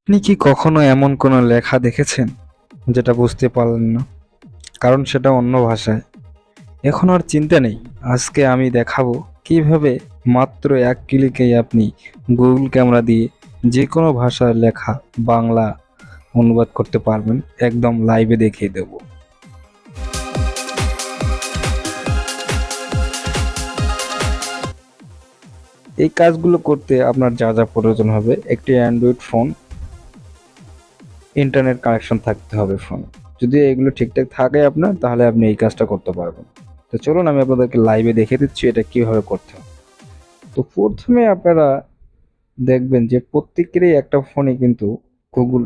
আপনি কি কখনো এমন কোনো লেখা দেখেছেন যেটা বুঝতে পারলেন না, কারণ সেটা অন্য ভাষায়? এখন আর চিন্তা নেই। আজকে আমি দেখাবো কিভাবে মাত্র এক ক্লিকেই আপনি গুগল ক্যামেরা দিয়ে যে কোনো ভাষার লেখা বাংলা অনুবাদ করতে পারবেন। একদম লাইভে দেখিয়ে দেব। এই কাজগুলো করতে আপনার যা যা প্রয়োজন হবে: একটি অ্যান্ড্রয়েড ফোন, ইন্টারনেট কানেকশন থাকতে হবে ফোনে। যদি এগুলো ঠিকঠাক থাকে আপনার, তাহলে আপনি এই কাজটা করতে পারবেন। তো চলুন আমি আপনাদেরকে লাইভে দেখে দিচ্ছি এটা কিভাবে করতে হবে। তো প্রথমে আপনারা দেখবেন যে প্রত্যেকেরই একটা ফোনে কিন্তু গুগল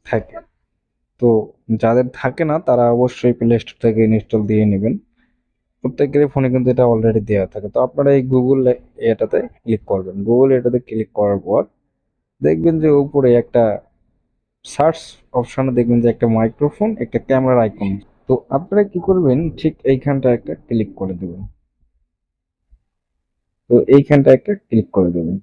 থাকে। তো যাদের থাকে না তারা অবশ্যই প্লে স্টোর থেকে ইনস্টল দিয়ে নেবেন। প্রত্যেকেরই ফোনে কিন্তু এটা অলরেডি দেওয়া থাকে। তো আপনারা এই গুগল এটাতে ক্লিক করবেন। গুগল এটাতে ক্লিক করার পর দেখবেন যে উপরে একটা সার্চ অপশনে দেখবেন যে একটা মাইক্রোফোন, একটা ক্যামেরার আইকন। তো আপনারা কি করবেন, ঠিক এইখানটা একটা ক্লিক করে দেবেন। তো এইখানটা একটা ক্লিক করে দেবেন।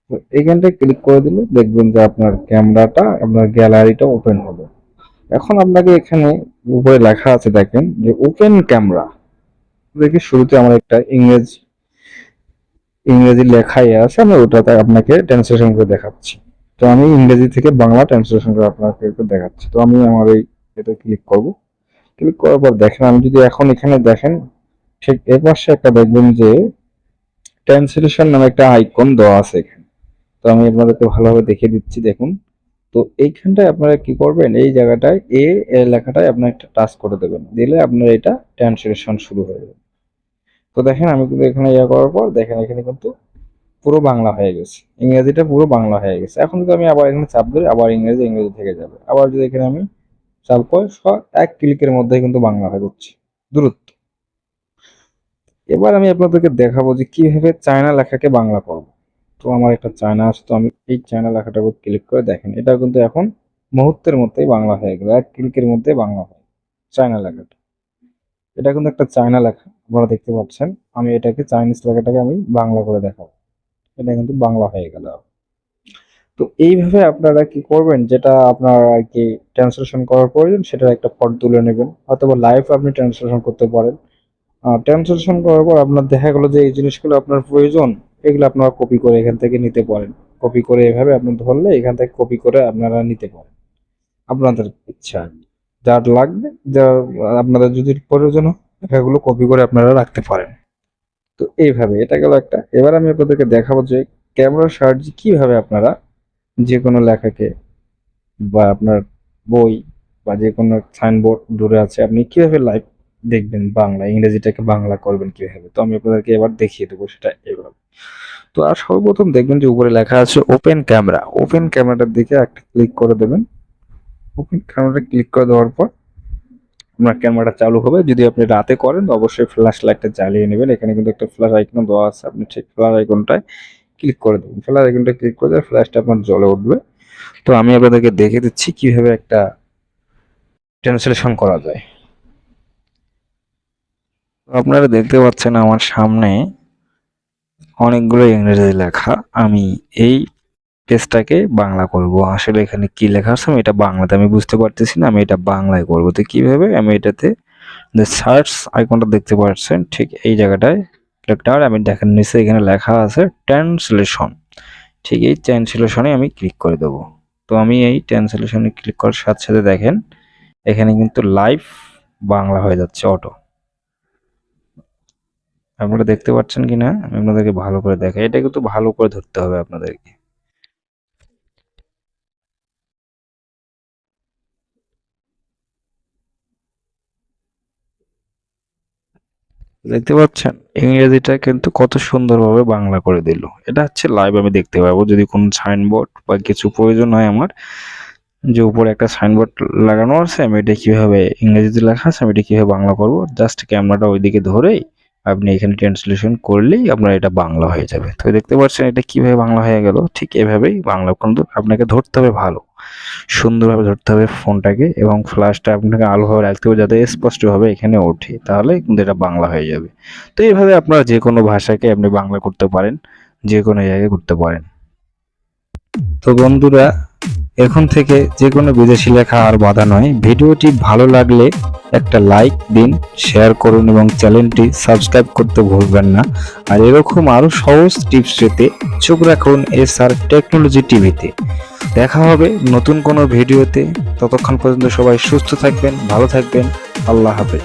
তো এইখানটায় ক্লিক করে দিলে দেখবেন যে আপনার ক্যামেরাটা, আপনার গ্যালারিটা ওপেন হবে। এখন আপনাকে এখানে উপরে লেখা আছে, দেখেন যে ওপেন ক্যামেরা। দেখি শুরুতে আমার একটা ইংরেজি লেখাই আছে, আমি ওটাতে আপনাকে ট্রান্সলেশন করে দেখাচ্ছি। তো আমি ইংরেজি থেকে বাংলা ট্রান্সলেশন করে আপনাকে একটু দেখাচ্ছি। তো আমি আমার এই এটা ক্লিক করব। ক্লিক করার পর দেখেন, আমি যদি এখন এখানে দেখেন, ঠিক এর পাশে একটা দেখবেন যে ট্রান্সলেশন নামে একটা আইকন দেওয়া আছে এখানে। তো আমি আপনাদেরকে ভালোভাবে দেখিয়ে দিচ্ছি, দেখুন। তো এইখানটায় আপনারা কি করবেন, এই জায়গাটায় এর লেখাটায় আপনার একটা টাচ করে দেবেন, দিলে আপনার এটা ট্রান্সলেশন শুরু হয়ে যাবে। তো দেখেন আমি কিন্তু এখানে ইয়া করার পর দেখেন এখানে কিন্তু পুরো বাংলা হয়ে গেছে, ইংরেজিটা পুরো বাংলা হয়ে গেছে। এখন যদি আমি আবার এখানে চাপ দিই, আবার ইংরেজি থেকে যাবে। আবার যদি এখানে আমি চাপ করি, সব এক ক্লিকের মধ্যে কিন্তু বাংলা হয়ে যাচ্ছে, দ্রুত। এবার আমি আপনাদেরকে দেখাবো যে কিভাবে চায়না লেখাকে বাংলা করব। তো আমার একটা চায়না আছে, তো আমি এই চায়না লেখাটার উপর ক্লিক করে দেখেন, এটা কিন্তু এখন মুহূর্তের মধ্যেই বাংলা হয়ে গেল, এক ক্লিকের মধ্যে বাংলা হয় চায়না লেখাটা। এটা কিন্তু একটা চায়না লেখা, আপনারা দেখতে পাচ্ছেন। আমি এটাকে চাইনিজ লেখাটাকে আমি বাংলা করে দেখাবো, এটা কিন্তু বাংলা হয়ে গেল। তো এইভাবে আপনারা কি করবেন, যেটা আপনার আর কি ট্রান্সলেশন করার প্রয়োজন সেটার একটা ফটো তুলে নেবেন, অথবা লাইভ আপনি ট্রান্সলেশন করতে পারেন। ট্রান্সলেশন করার পর আপনার দেখা গেলো যে এই জিনিসগুলো আপনার প্রয়োজন, এগুলো আপনারা কপি করে এখান থেকে নিতে পারেন। কপি করে এভাবে আপনি ধরলে এখান থেকে কপি করে আপনারা নিতে পারেন আপনাদের ইচ্ছা। যার লাগবে, যা আপনাদের যদি প্রয়োজন হয়, লেখাগুলো কপি করে আপনারা রাখতে পারেন। তো এইভাবে এটা গেল একটা। এবার আমি আপনাদেরকে দেখাবো যে ক্যামেরার সাহায্যে কিভাবে আপনারা যে কোনো লেখাকে, বা আপনার বই, বা যে কোনো সাইনবোর্ড দূরে আছে, আপনি কিভাবে লাইভ দেখবেন, বাংলা ইংরেজিটাকে বাংলা করবেন কিভাবে। তো আমি আপনাদেরকে এবার দেখিয়ে দেবো সেটা এভাবে। তো আর সর্বপ্রথম দেখবেন যে উপরে লেখা আছে ওপেন ক্যামেরা। ওপেন ক্যামেরাটার দিকে একটা ক্লিক করে দেবেন। ওপেন ক্যামেরাটা ক্লিক করে দেওয়ার পর আপনার ক্যামেরাটা চালু হবে। যদি আপনি রাতে করেন তো অবশ্যই ফ্ল্যাশ লাইটটা জ্বালিয়ে নেবেন। এখানে কিন্তু একটা ফ্ল্যাশ আইকন দেওয়া আছে, আপনি ঠিক ফ্ল্যাশ আইকনটায় ক্লিক করে দেবেন। ফ্ল্যাশ আইকনটা ক্লিক করে দেবে, ফ্ল্যাশটা আপনার জ্বলে উঠবে। তো আমি আপনাদেরকে দেখে দিচ্ছি কিভাবে একটা ট্রান্সলেশন করা যায়। তো আপনারা দেখতে পাচ্ছেন আমার সামনে অনেকগুলো ইংরেজি লেখা। আমি এই পেজটাকে বাংলা করব। আসলে এখানে কি লেখা আছে আমি এটা বাংলাতে আমি বুঝতে পারতেছি না, আমি এটা বাংলায় করব। তো কিভাবে, আমি এটাতে যে সার্চ আইকনটা দেখতে পাচ্ছেন ঠিক এই জায়গাটায় ক্লিক, আমি দেখেন নিচে এখানে লেখা আছে ট্রান্সলেশন। ঠিক এই ট্রান্সলেশনে আমি ক্লিক করে দেবো। তো আমি এই ট্রান্সলেশনে ক্লিক করার সাথে সাথে দেখেন এখানে কিন্তু লাইভ বাংলা হয়ে যাচ্ছে অটো। আপনারা দেখতে পাচ্ছেন কিনা আমি আপনাদেরকে ভালো করে দেখাই, এটা কিন্তু ভালো করে ধরতে হবে আপনাদেরকে। দেখতে পাচ্ছেন ইংরেজিটা কিন্তু কত সুন্দরভাবে বাংলা করে দিল। এটা হচ্ছে লাইভ আমি দেখতে পাবো। যদি কোনো সাইনবোর্ড বা কিছু প্রয়োজন হয় আমার, যে উপরে একটা সাইনবোর্ড লাগানো আছে, আমি এটা কিভাবে ইংরেজিতে লেখা আছে আমি এটা কিভাবে বাংলা করব, জাস্ট ক্যামেরাটা ওইদিকে ধরেই আপনি এখানে ট্রান্সলেশন করলেই আপনার এটা বাংলা হয়ে যাবে। তো দেখতে পাচ্ছেন এটা কিভাবে বাংলা হয়ে গেল। ঠিক এভাবেই বাংলা, কিন্তু আপনাকে ধরতে হবে ভালো, সুন্দরভাবে ধরতে হবে ফোনটাকে, এবং ফ্ল্যাশটা আপনাকে আলোভাবে রাখতে হবে যাতে স্পষ্টভাবে এখানে ওঠে, তাহলে কিন্তু এটা বাংলা হয়ে যাবে। তো এইভাবে আপনারা যে কোনো ভাষাকে আপনি বাংলা করতে পারেন, যে কোনো জায়গায় করতে পারেন। তো বন্ধুরা, এখন থেকে যে কোনো বিদেশি লেখা আর বাধা নয়। ভিডিওটি ভালো লাগলে একটা লাইক দিন, শেয়ার করুন এবং চ্যানেলটি সাবস্ক্রাইব করতে ভুলবেন না। আর এরকম আরো সহজ টিপস পেতে চোখ রাখুন SR টেকনোলজি টিভিতে। দেখা হবে নতুন কোনো ভিডিওতে। ততক্ষণ পর্যন্ত সবাই সুস্থ থাকবেন, ভালো থাকবেন। আল্লাহ হাফেজ।